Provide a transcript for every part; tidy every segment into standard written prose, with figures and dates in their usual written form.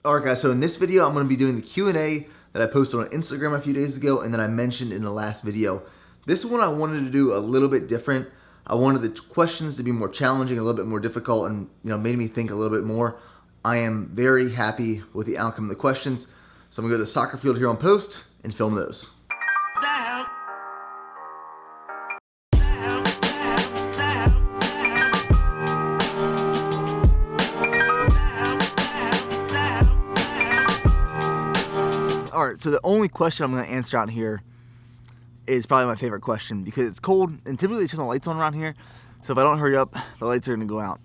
Alright guys, so in this video I'm going to be doing the Q&A that I posted on Instagram a few days ago and that I mentioned in the last video. This one I wanted to do a little bit different. I wanted the questions to be more challenging, a little bit more difficult, and made me think a little bit more. I am very happy with the outcome of the questions, so I'm going to go to the soccer field here on post and film those. Alright, so the only question I'm going to answer out here is probably my favorite question because it's cold and typically they turn the lights on around here, so if I don't hurry up, the lights are going to go out.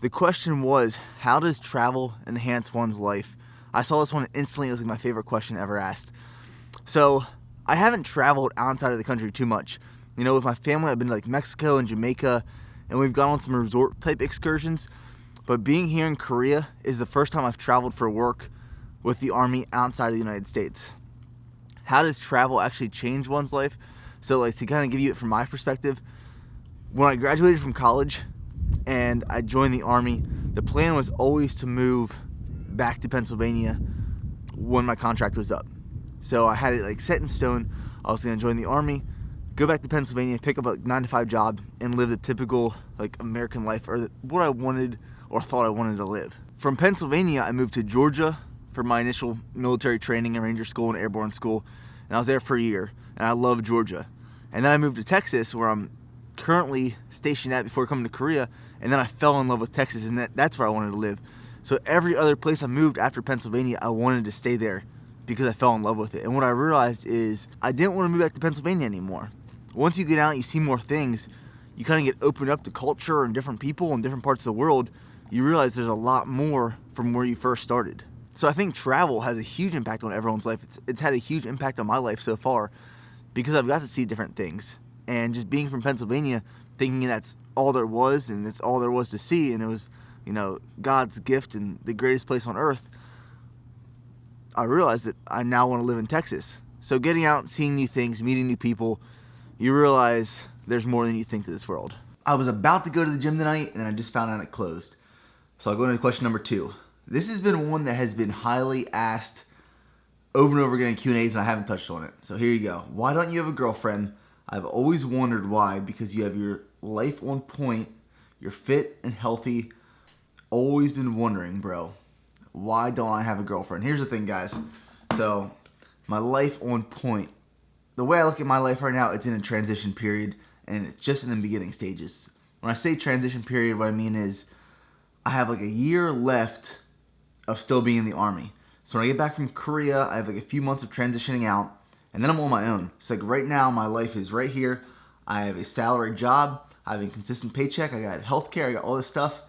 The question was, how does travel enhance one's life? I saw this one instantly. It was like my favorite question ever asked. So I haven't traveled outside of the country too much. With my family I've been to like Mexico and Jamaica, and we've gone on some resort type excursions, but being here in Korea is the first time I've traveled for work with the Army outside of the United States. How does travel actually change one's life? So to kind of give you it from my perspective, when I graduated from college and I joined the Army, the plan was always to move back to Pennsylvania when my contract was up. So I had it set in stone. I was going to join the Army, go back to Pennsylvania, pick up a 9-to-5 job, and live the typical American life, or what I wanted or thought I wanted to live. From Pennsylvania, I moved to Georgia for my initial military training in Ranger School and Airborne School, and I was there for a year, and I loved Georgia. And then I moved to Texas, where I'm currently stationed at before coming to Korea, and then I fell in love with Texas, and that's where I wanted to live. So every other place I moved after Pennsylvania, I wanted to stay there because I fell in love with it. And what I realized is I didn't want to move back to Pennsylvania anymore. Once you get out, you see more things, you kind of get opened up to culture and different people in different parts of the world. You realize there's a lot more from where you first started. So I think travel has a huge impact on everyone's life. It's had a huge impact on my life so far because I've got to see different things. And just being from Pennsylvania, thinking that's all there was and that's all there was to see, and it was, God's gift and the greatest place on earth, I realized that I now want to live in Texas. So getting out, seeing new things, meeting new people, you realize there's more than you think to this world. I was about to go to the gym tonight and I just found out it closed. So I'll go into question number 2. This has been one that has been highly asked over and over again in Q&As, and I haven't touched on it. So here you go. Why don't you have a girlfriend? I've always wondered why, because you have your life on point, you're fit and healthy. Always been wondering, bro, why don't I have a girlfriend? Here's the thing, guys. So my life on point. The way I look at my life right now, it's in a transition period, and it's just in the beginning stages. When I say transition period, what I mean is I have a year left of still being in the Army. So when I get back from Korea, I have a few months of transitioning out, and then I'm on my own. So right now, my life is right here. I have a salary job, I have a consistent paycheck, I got healthcare, I got all this stuff,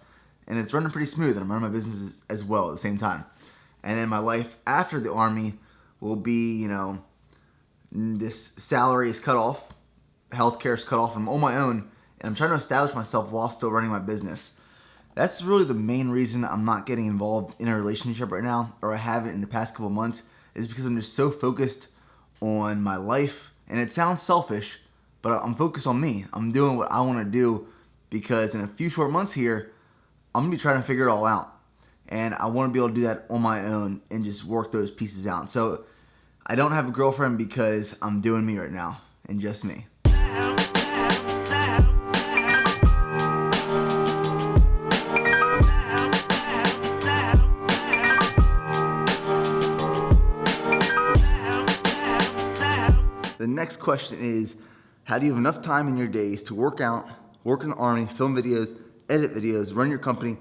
and it's running pretty smooth, and I'm running my business as well at the same time. And then my life after the Army will be, this salary is cut off, healthcare is cut off, I'm on my own, and I'm trying to establish myself while still running my business. That's really the main reason I'm not getting involved in a relationship right now, or I haven't in the past couple months, is because I'm just so focused on my life. And it sounds selfish, but I'm focused on me. I'm doing what I want to do because in a few short months here, I'm going to be trying to figure it all out. And I want to be able to do that on my own and just work those pieces out. So I don't have a girlfriend because I'm doing me right now and just me. The next question is, how do you have enough time in your days to work out, work in the Army, film videos, edit videos, run your company,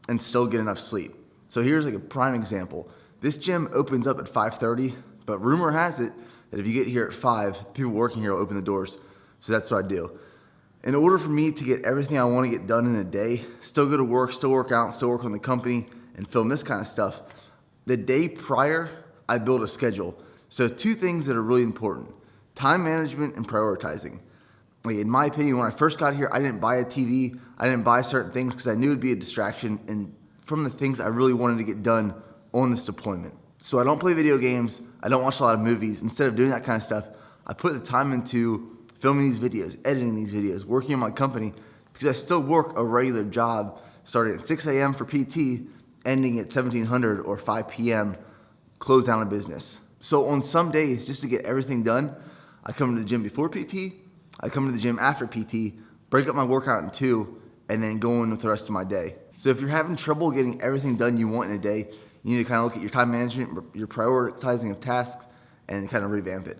and still get enough sleep? So here's a prime example. This gym opens up at 5:30, but rumor has it that if you get here at 5, the people working here will open the doors. So that's what I do. In order for me to get everything I want to get done in a day, still go to work, still work out, still work on the company, and film this kind of stuff, the day prior, I build a schedule. So 2 things that are really important: time management and prioritizing. In my opinion, when I first got here, I didn't buy a TV. I didn't buy certain things because I knew it'd be a distraction and from the things I really wanted to get done on this deployment. So I don't play video games. I don't watch a lot of movies. Instead of doing that kind of stuff, I put the time into filming these videos, editing these videos, working on my company, because I still work a regular job starting at 6 a.m. for PT ending at 1700 or 5 p.m., close down a business. So on some days, just to get everything done, I come to the gym before PT, I come to the gym after PT, break up my workout in two, and then go in with the rest of my day. So if you're having trouble getting everything done you want in a day, you need to kind of look at your time management, your prioritizing of tasks, and kind of revamp it.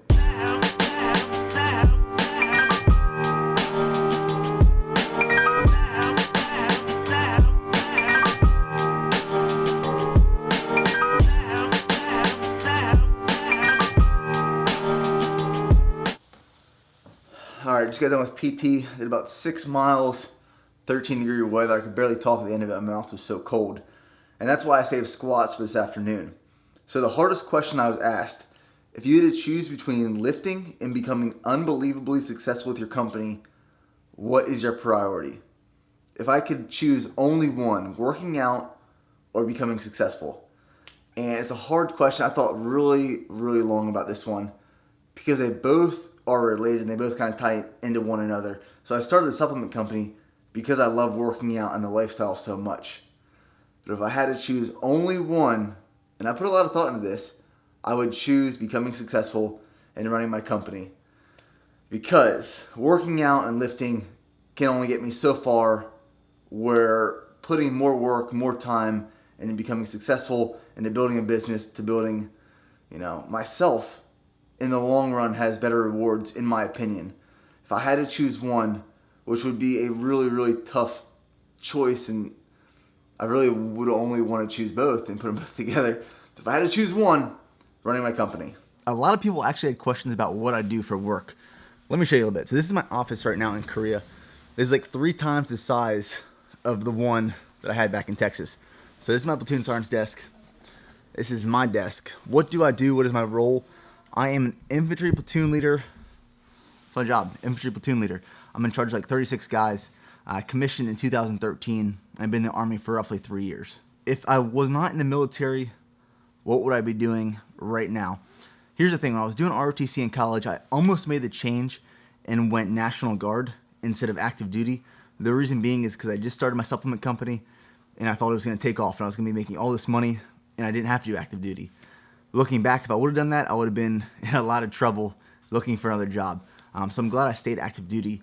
Alright, just got done with PT, did about 6 miles, 13-degree weather. I could barely talk at the end of it, my mouth was so cold. And that's why I saved squats for this afternoon. So the hardest question I was asked, if you had to choose between lifting and becoming unbelievably successful with your company, what is your priority? If I could choose only one, working out or becoming successful. And it's a hard question. I thought really, really long about this one because they both are related and they both kind of tie into one another. So I started a supplement company because I love working out and the lifestyle so much. But if I had to choose only one, and I put a lot of thought into this, I would choose becoming successful and running my company. Because working out and lifting can only get me so far, where putting more work, more time into becoming successful, into building a business, to building, myself in the long run has better rewards, in my opinion. If I had to choose one, which would be a really, really tough choice, and I really would only want to choose both and put them both together. If I had to choose one, running my company. A lot of people actually had questions about what I do for work. Let me show you a little bit. So this is my office right now in Korea. This is like 3 times the size of the one that I had back in Texas. So this is my platoon sergeant's desk. This is my desk. What do I do? What is my role? I am an infantry platoon leader. That's my job, infantry platoon leader. I'm in charge of like 36 guys. I commissioned in 2013. I've been in the Army for roughly 3 years. If I was not in the military, what would I be doing right now? Here's the thing. When I was doing ROTC in college, I almost made the change and went National Guard instead of active duty. The reason being is because I just started my supplement company and I thought it was going to take off and I was going to be making all this money and I didn't have to do active duty. Looking back, if I would have done that, I would have been in a lot of trouble looking for another job. So I'm glad I stayed active duty.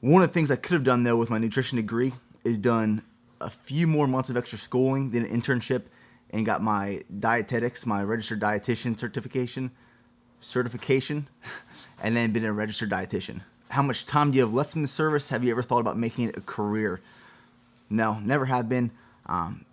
One of the things I could have done, though, with my nutrition degree is done a few more months of extra schooling, did an internship, and got my dietetics, my registered dietitian certification, and then been a registered dietitian. How much time do you have left in the service? Have you ever thought about making it a career? No, never have been.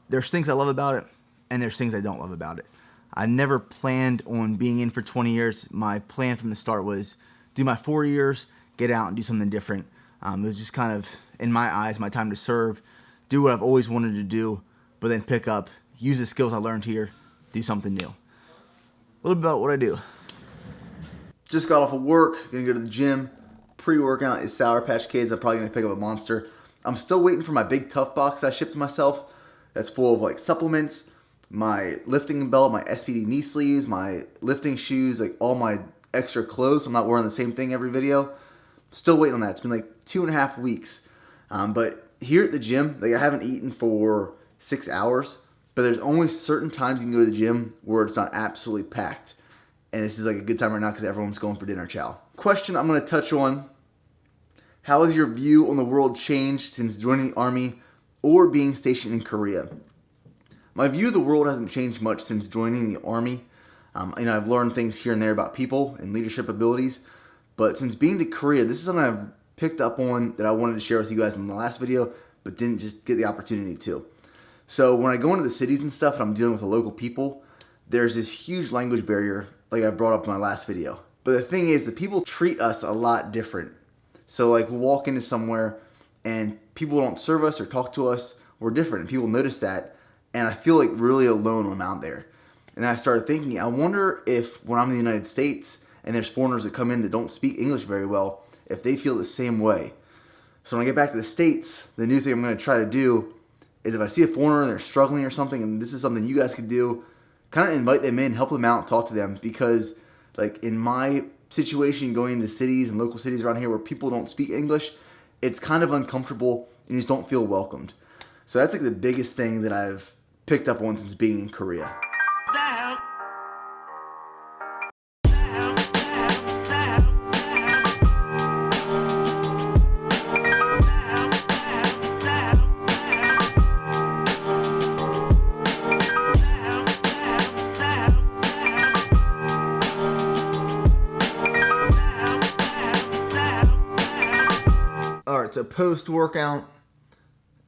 There's things I love about it, and there's things I don't love about it. I never planned on being in for 20 years. My plan from the start was do my 4 years, get out and do something different. It was just kind of, in my eyes, my time to serve, do what I've always wanted to do, but then pick up, use the skills I learned here, do something new. A little bit about what I do. Just got off of work, gonna go to the gym. Pre-workout is Sour Patch Kids. I'm probably gonna pick up a Monster. I'm still waiting for my big tough box that I shipped to myself. That's full of like supplements, my lifting belt, my SPD knee sleeves, my lifting shoes, like all my extra clothes. I'm not wearing the same thing every video. Still waiting on that. It's been like 2.5 weeks. But here at the gym, like I haven't eaten for 6 hours, but there's only certain times you can go to the gym where it's not absolutely packed. And this is like a good time right now because everyone's going for dinner chow. Question I'm going to touch on: how has your view on the world changed since joining the Army or being stationed in Korea? My view of the world hasn't changed much since joining the Army. I've learned things here and there about people and leadership abilities, but since being to Korea, this is something I've picked up on that I wanted to share with you guys in the last video, but didn't just get the opportunity to. So when I go into the cities and stuff and I'm dealing with the local people, there's this huge language barrier like I brought up in my last video. But the thing is, the people treat us a lot different. So like we'll walk into somewhere and people don't serve us or talk to us, we're different, and people notice that. And I feel like really alone when I'm out there. And I started thinking, I wonder if when I'm in the United States and there's foreigners that come in that don't speak English very well, if they feel the same way. So when I get back to the States, the new thing I'm going to try to do is if I see a foreigner and they're struggling or something, and this is something you guys could do, kind of invite them in, help them out, talk to them. Because like in my situation, going into cities and local cities around here where people don't speak English, it's kind of uncomfortable and you just don't feel welcomed. So that's like the biggest thing that I've picked up on since being in Korea. Alright, so post-workout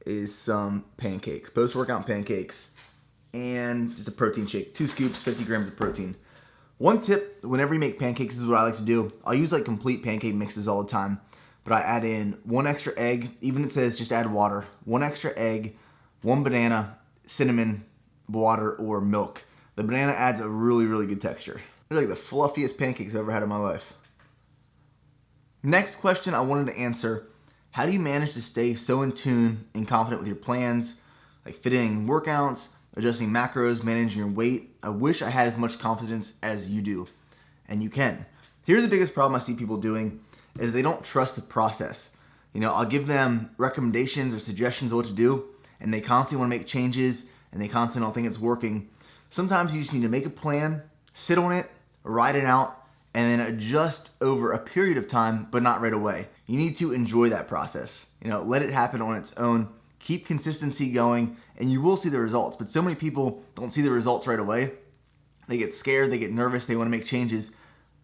is some pancakes. Post-workout pancakes and just a protein shake. 2 scoops, 50 grams of protein. One tip, whenever you make pancakes, this is what I like to do. I'll use like complete pancake mixes all the time, but I add in 1 extra egg. Even it says just add water. 1 extra egg, 1 banana, cinnamon, water, or milk. The banana adds a really, really good texture. They're like the fluffiest pancakes I've ever had in my life. Next question I wanted to answer: how do you manage to stay so in tune and confident with your plans, like fitting workouts, adjusting macros, managing your weight? I wish I had as much confidence as you do, and you can. Here's the biggest problem I see people doing is they don't trust the process. I'll give them recommendations or suggestions of what to do, and they constantly want to make changes, and they constantly don't think it's working. Sometimes you just need to make a plan, sit on it, write it out, and then adjust over a period of time, but not right away. You need to enjoy that process. Let it happen on its own. Keep consistency going, and you will see the results. But so many people don't see the results right away. They get scared, they get nervous, they want to make changes.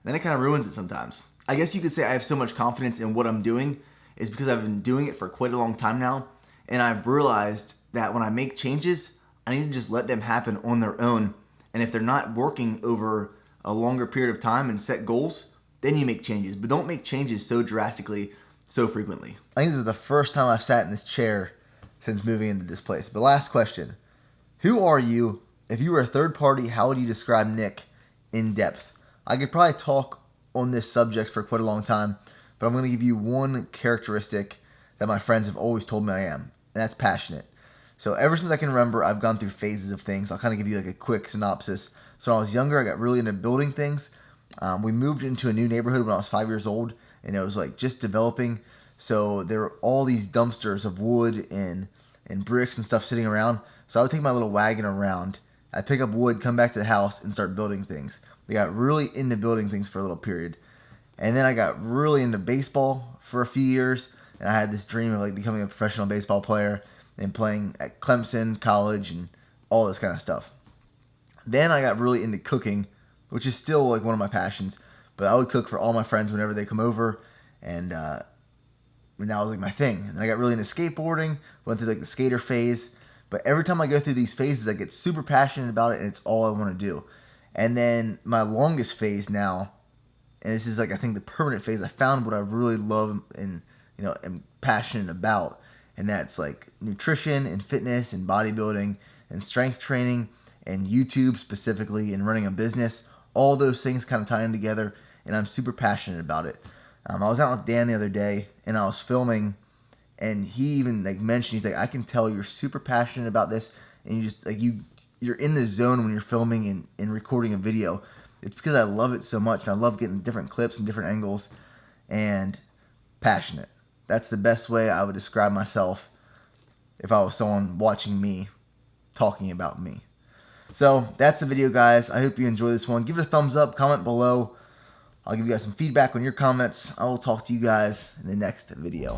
Then it kind of ruins it sometimes. I guess you could say I have so much confidence in what I'm doing is because I've been doing it for quite a long time now, and I've realized that when I make changes, I need to just let them happen on their own. And if they're not working over a longer period of time and set goals, then you make changes. But don't make changes so drastically, so frequently. I think this is the first time I've sat in this chair since moving into this place. But last question: who are you? If you were a third party, how would you describe Nick in depth? I could probably talk on this subject for quite a long time, but I'm going to give you one characteristic that my friends have always told me I am, and that's passionate. So ever since I can remember, I've gone through phases of things. I'll kind of give you like a quick synopsis. So when I was younger, I got really into building things. We moved into a new neighborhood when I was 5 years old, and it was like just developing. So there were all these dumpsters of wood and bricks and stuff sitting around. So I would take my little wagon around. I'd pick up wood, come back to the house, and start building things. I got really into building things for a little period. And then I got really into baseball for a few years, and I had this dream of like becoming a professional baseball player and playing at Clemson, college, and all this kind of stuff. Then I got really into cooking, which is still like one of my passions. But I would cook for all my friends whenever they come over, and that was like my thing. And then I got really into skateboarding, went through like the skater phase. But every time I go through these phases, I get super passionate about it, and it's all I want to do. And then my longest phase now, and this is like I think the permanent phase, I found what I really love and am passionate about, and that's like nutrition and fitness and bodybuilding and strength training and YouTube specifically and running a business. All those things kind of tie in together, and I'm super passionate about it. I was out with Dan the other day, and I was filming, and he even like mentioned, he's like, I can tell you're super passionate about this, and you just like you're in the zone when you're filming and recording a video. It's because I love it so much, and I love getting different clips and different angles, and passionate. That's the best way I would describe myself if I was someone watching me talking about me. So that's the video, guys. I hope you enjoy this one. Give it a thumbs up, comment below. I'll give you guys some feedback on your comments. I will talk to you guys in the next video.